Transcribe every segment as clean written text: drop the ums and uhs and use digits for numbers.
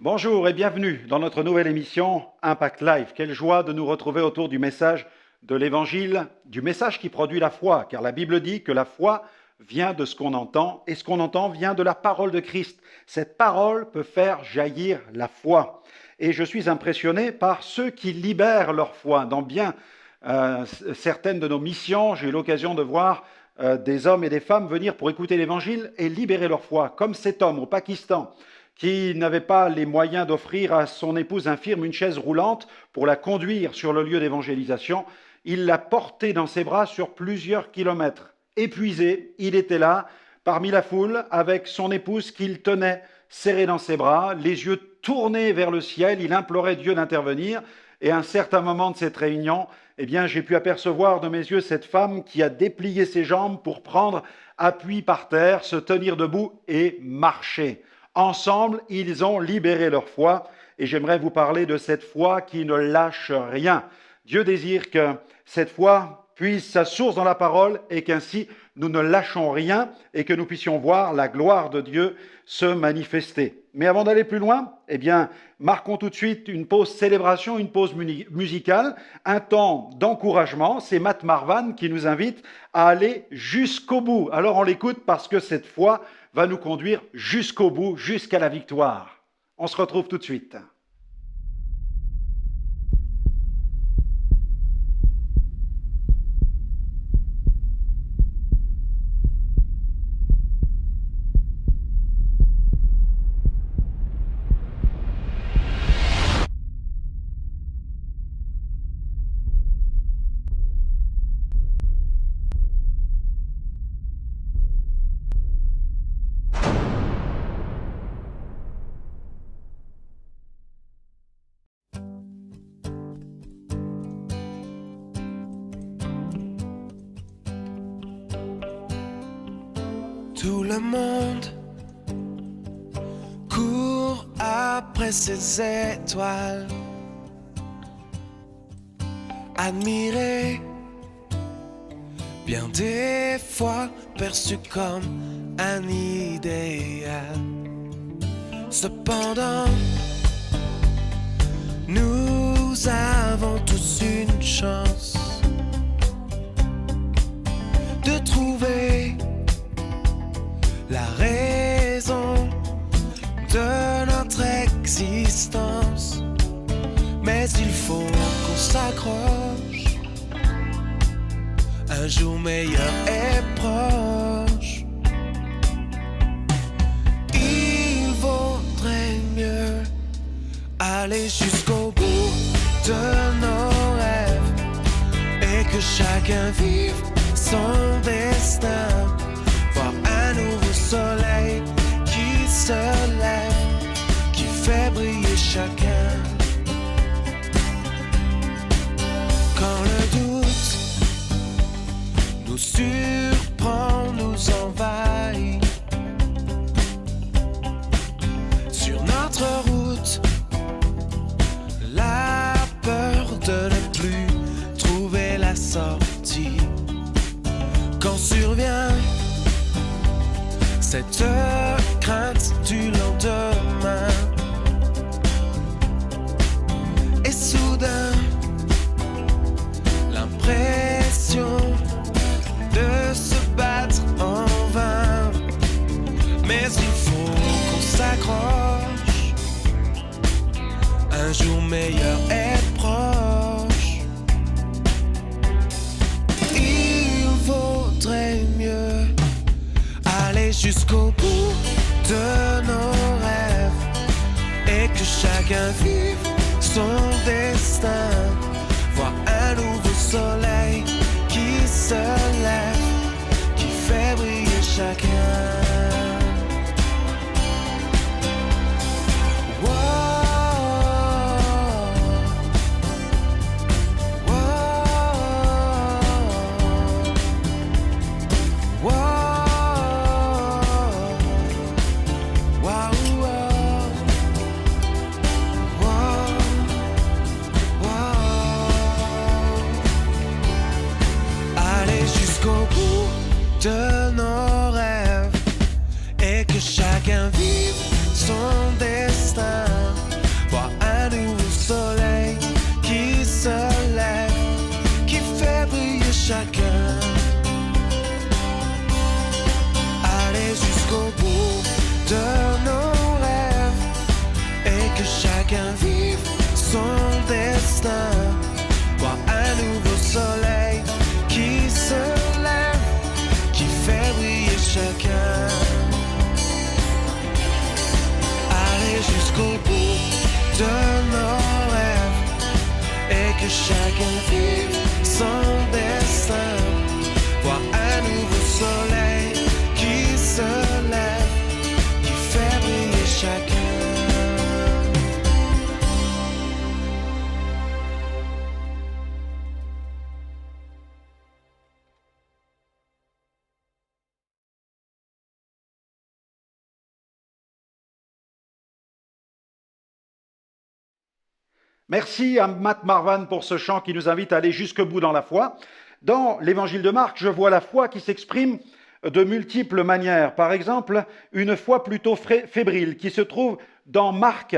Bonjour et bienvenue dans notre nouvelle émission Impact Life. Quelle joie de nous retrouver autour du message de l'Évangile, du message qui produit la foi, car la Bible dit que la foi vient de ce qu'on entend et ce qu'on entend vient de la parole de Christ. Cette parole peut faire jaillir la foi. Et je suis impressionné par ceux qui libèrent leur foi. Dans bien certaines de nos missions, j'ai eu l'occasion de voir des hommes et des femmes venir pour écouter l'Évangile et libérer leur foi, comme cet homme au Pakistan qui n'avait pas les moyens d'offrir à son épouse infirme une chaise roulante pour la conduire sur le lieu d'évangélisation. Il l'a portée dans ses bras sur plusieurs kilomètres. Épuisé, il était là, parmi la foule, avec son épouse qu'il tenait serrée dans ses bras, les yeux tournés vers le ciel. Il implorait Dieu d'intervenir. Et à un certain moment de cette réunion, j'ai pu apercevoir de mes yeux cette femme qui a déplié ses jambes pour prendre appui par terre, se tenir debout et marcher. Ensemble, ils ont libéré leur foi et j'aimerais vous parler de cette foi qui ne lâche rien. Dieu désire que cette foi puise sa source dans la parole et qu'ainsi nous ne lâchons rien et que nous puissions voir la gloire de Dieu se manifester. Mais avant d'aller plus loin, marquons tout de suite une pause célébration, une pause musicale, un temps d'encouragement. C'est Matt Marvan qui nous invite à aller jusqu'au bout. Alors on l'écoute parce que cette foi va nous conduire jusqu'au bout, jusqu'à la victoire. On se retrouve tout de suite. Tout le monde court après ces étoiles, admiré, bien des fois perçu comme un idéal. Cependant, nous avons tous une chance de trouver la raison de notre existence. Mais il faut qu'on s'accroche, un jour meilleur est proche. Il vaudrait mieux aller jusqu'au bout de nos rêves et que chacun vive son destin. Voir un nouveau soleil qui se lève, qui fait briller chacun. Quand le doute nous surprend, nous envahit, sur notre route, la peur de ne plus trouver la sortie. Quand survient cette crainte du lendemain, et soudain l'impression de se battre en vain. Mais il faut qu'on s'accroche, un jour meilleur est proche. Il vaudrait mieux aller jusqu'au bout de nos rêves et que chacun vive son destin. Voir un nouveau soleil qui se lève, qui fait briller chacun. De nos rêves et que chacun vive son destin. de nos rêves et que chacun vive son destin. Voir un nouveau soleil qui se lève, qui fait briller chacun. Aller jusqu'au bout de nos rêves et que chacun vive son destin. Voir un nouveau soleil qui se lève, qui fait briller chacun. Merci à Matt Marvan pour ce chant qui nous invite à aller jusqu'au bout dans la foi. Dans l'évangile de Marc, je vois la foi qui s'exprime de multiples manières. Par exemple, une foi plutôt fébrile qui se trouve dans Marc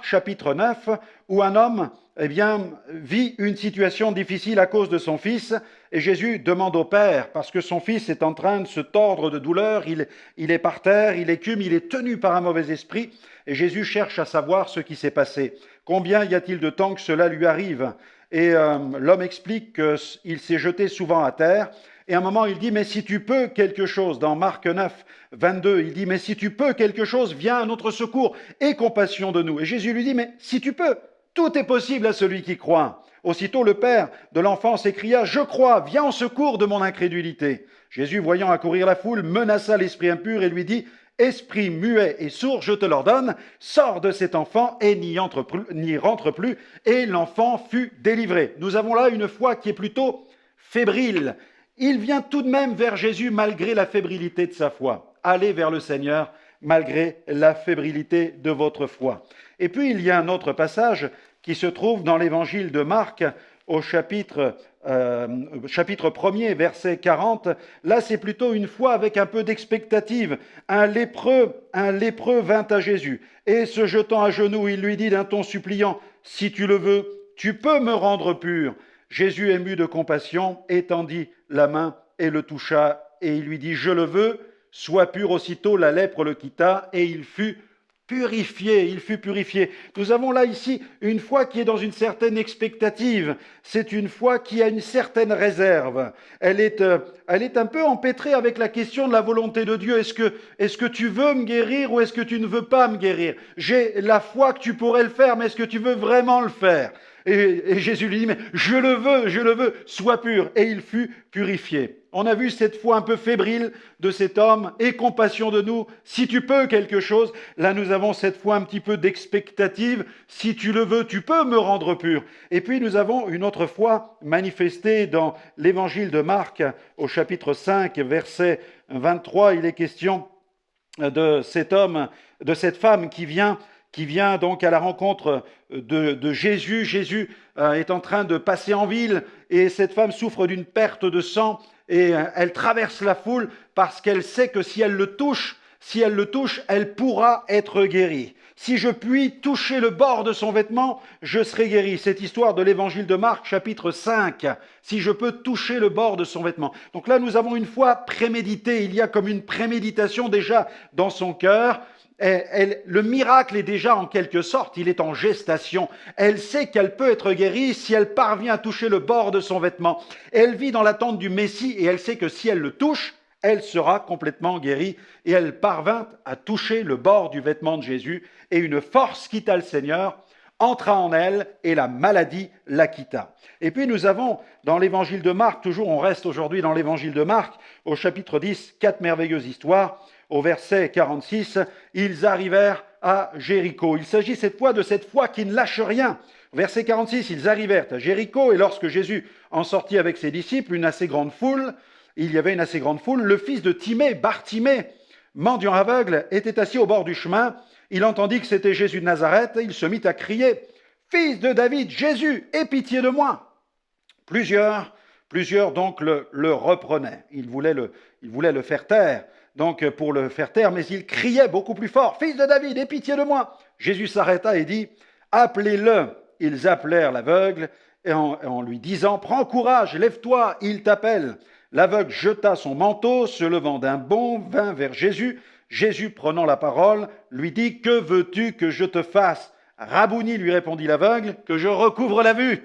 chapitre 9, où un homme vit une situation difficile à cause de son fils, et Jésus demande au Père, parce que son fils est en train de se tordre de douleur, il est par terre, il écume, il est tenu par un mauvais esprit, et Jésus cherche à savoir ce qui s'est passé. Combien y a-t-il de temps que cela lui arrive ? Et l'homme explique qu'il s'est jeté souvent à terre. Et à un moment, il dit, mais si tu peux quelque chose, dans Marc 9, 22, il dit, mais si tu peux quelque chose, viens à notre secours, aie compassion de nous. Et Jésus lui dit, mais si tu peux, tout est possible à celui qui croit. Aussitôt, le père de l'enfant s'écria, je crois, viens en secours de mon incrédulité. Jésus, voyant accourir la foule, menaça l'esprit impur et lui dit, esprit muet et sourd, je te l'ordonne, sors de cet enfant et n'y rentre plus. Et l'enfant fut délivré. Nous avons là une foi qui est plutôt fébrile. Il vient tout de même vers Jésus malgré la fébrilité de sa foi. Allez vers le Seigneur malgré la fébrilité de votre foi. Et puis il y a un autre passage qui se trouve dans l'évangile de Marc au chapitre 1er, verset 40. Là, c'est plutôt une foi avec un peu d'expectative. Un lépreux vint à Jésus et se jetant à genoux, il lui dit d'un ton suppliant, « Si tu le veux, tu peux me rendre pur. » Jésus, ému de compassion, étendit la main et le toucha, et il lui dit, « Je le veux, sois pur. » Aussitôt, la lèpre le quitta, et il fut purifié. Nous avons là ici une foi qui est dans une certaine expectative. C'est une foi qui a une certaine réserve. Elle est un peu empêtrée avec la question de la volonté de Dieu. Est-ce que tu veux me guérir ou est-ce que tu ne veux pas me guérir ? J'ai la foi que tu pourrais le faire, mais est-ce que tu veux vraiment le faire ? Et Jésus lui dit, mais je le veux, sois pur. Et il fut purifié. On a vu cette foi un peu fébrile de cet homme, aie compassion de nous, si tu peux quelque chose. Là, nous avons cette foi un petit peu d'expectative, si tu le veux, tu peux me rendre pur. Et puis, nous avons une autre foi manifestée dans l'évangile de Marc, au chapitre 5, verset 23. Il est question de cet homme, de cette femme qui vient donc à la rencontre de Jésus. Jésus est en train de passer en ville et cette femme souffre d'une perte de sang et elle traverse la foule parce qu'elle sait que si elle le touche, elle pourra être guérie. Si je puis toucher le bord de son vêtement, je serai guéri. Cette histoire de l'évangile de Marc, chapitre 5. Si je peux toucher le bord de son vêtement. Donc là, nous avons une foi préméditée. Il y a comme une préméditation déjà dans son cœur. Le miracle est déjà en quelque sorte, il est en gestation. Elle sait qu'elle peut être guérie si elle parvient à toucher le bord de son vêtement. Elle vit dans l'attente du Messie et elle sait que si elle le touche, elle sera complètement guérie. Et elle parvint à toucher le bord du vêtement de Jésus et une force quitta le Seigneur, entra en elle et la maladie la quitta. Et puis nous avons dans l'évangile de Marc, toujours on reste aujourd'hui dans l'évangile de Marc, au chapitre 10, 4 merveilleuses histoires. Au verset 46, ils arrivèrent à Jéricho. Il s'agit cette fois de cette foi qui ne lâche rien. Verset 46, ils arrivèrent à Jéricho et lorsque Jésus en sortit avec ses disciples, il y avait une assez grande foule, le fils de Timée, Bartimée, mendiant aveugle, était assis au bord du chemin. Il entendit que c'était Jésus de Nazareth et il se mit à crier, « Fils de David, Jésus, aie pitié de moi !» Plusieurs donc le reprenaient. Ils voulaient le faire taire. Donc pour le faire taire, mais il criait beaucoup plus fort, « Fils de David, aie pitié de moi !» Jésus s'arrêta et dit, « Appelez-le !» Ils appelèrent l'aveugle et en lui disant, « Prends courage, lève-toi, il t'appelle !» L'aveugle jeta son manteau, se levant d'un bond, vint vers Jésus. Jésus, prenant la parole, lui dit, « Que veux-tu que je te fasse ?» Rabouni, lui répondit l'aveugle, « Que je recouvre la vue. »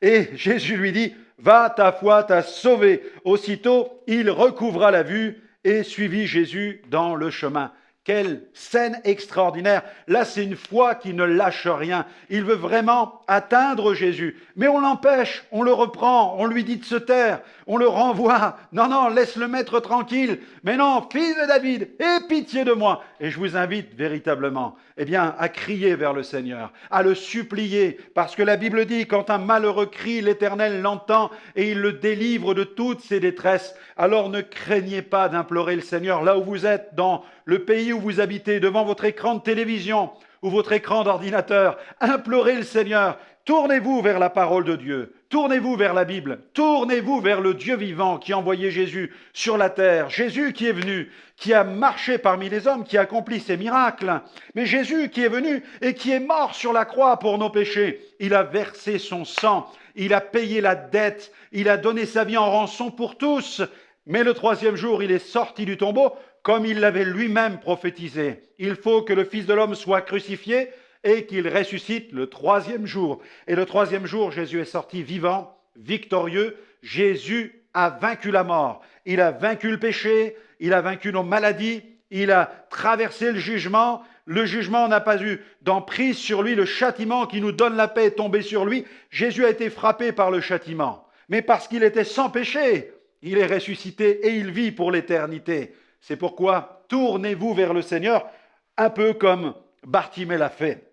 Et Jésus lui dit, « Va, ta foi t'a sauvé. » Aussitôt, il recouvra la vue et suivit Jésus dans le chemin. Quelle scène extraordinaire. Là, c'est une foi qui ne lâche rien. Il veut vraiment atteindre Jésus. Mais on l'empêche, on le reprend, on lui dit de se taire, on le renvoie. Non, non, laisse le maître tranquille. Mais non, fils de David, aie pitié de moi. Et je vous invite véritablement, à crier vers le Seigneur, à le supplier. Parce que la Bible dit, quand un malheureux crie, l'Éternel l'entend et il le délivre de toutes ses détresses. Alors ne craignez pas d'implorer le Seigneur là où vous êtes, dans le pays où vous habitez, devant votre écran de télévision ou votre écran d'ordinateur. Implorez le Seigneur. Tournez-vous vers la parole de Dieu. Tournez-vous vers la Bible. Tournez-vous vers le Dieu vivant qui a envoyé Jésus sur la terre. Jésus qui est venu, qui a marché parmi les hommes, qui a accompli ses miracles. Mais Jésus qui est venu et qui est mort sur la croix pour nos péchés. Il a versé son sang. Il a payé la dette. Il a donné sa vie en rançon pour tous. Mais le troisième jour, il est sorti du tombeau comme il l'avait lui-même prophétisé. Il faut que le Fils de l'homme soit crucifié et qu'il ressuscite le troisième jour. Et le troisième jour, Jésus est sorti vivant, victorieux. Jésus a vaincu la mort. Il a vaincu le péché, il a vaincu nos maladies, il a traversé le jugement. Le jugement n'a pas eu d'emprise sur lui. Le châtiment qui nous donne la paix est tombé sur lui. Jésus a été frappé par le châtiment. Mais parce qu'il était sans péché, il est ressuscité et il vit pour l'éternité. C'est pourquoi tournez-vous vers le Seigneur, un peu comme Bartimée l'a fait.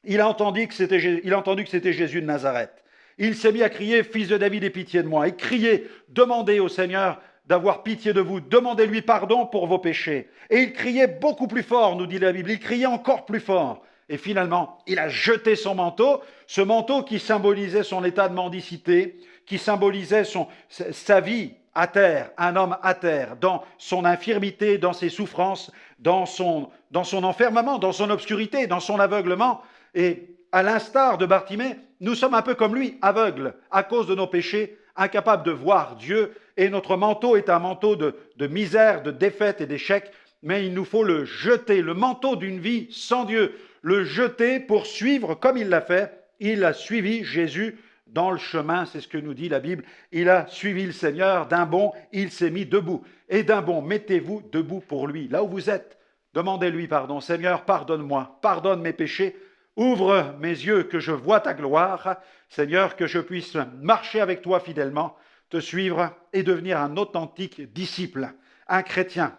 Il a entendu que c'était Jésus de Nazareth. Il s'est mis à crier, « Fils de David, aie pitié de moi !» Et crier, demandez au Seigneur d'avoir pitié de vous, demandez-lui pardon pour vos péchés. Et il criait beaucoup plus fort, nous dit la Bible, il criait encore plus fort. Et finalement, il a jeté son manteau, ce manteau qui symbolisait son état de mendicité, qui symbolisait sa vie à terre, un homme à terre, dans son infirmité, dans ses souffrances, dans son enfermement, dans son obscurité, dans son aveuglement. Et à l'instar de Bartimée, nous sommes un peu comme lui, aveugles, à cause de nos péchés, incapables de voir Dieu. Et notre manteau est un manteau de misère, de défaite et d'échec. Mais il nous faut le jeter, le manteau d'une vie sans Dieu, le jeter pour suivre comme il l'a fait. Il a suivi Jésus dans le chemin, c'est ce que nous dit la Bible. Il a suivi le Seigneur, d'un bond, il s'est mis debout. Et d'un bond, mettez-vous debout pour lui. Là où vous êtes, demandez-lui pardon. Seigneur, pardonne-moi, pardonne mes péchés, ouvre mes yeux que je vois ta gloire. Seigneur, que je puisse marcher avec toi fidèlement, te suivre et devenir un authentique disciple, un chrétien.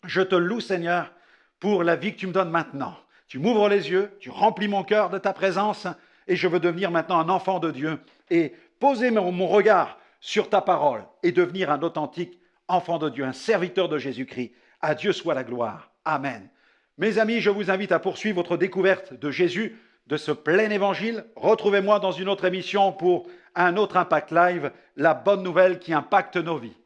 Je te loue, Seigneur, pour la vie que tu me donnes maintenant. Tu m'ouvres les yeux, tu remplis mon cœur de ta présence, et je veux devenir maintenant un enfant de Dieu et poser mon regard sur ta parole et devenir un authentique enfant de Dieu, un serviteur de Jésus-Christ. À Dieu soit la gloire. Amen. Mes amis, je vous invite à poursuivre votre découverte de Jésus, de ce plein évangile. Retrouvez-moi dans une autre émission pour un autre Impact Live, la bonne nouvelle qui impacte nos vies.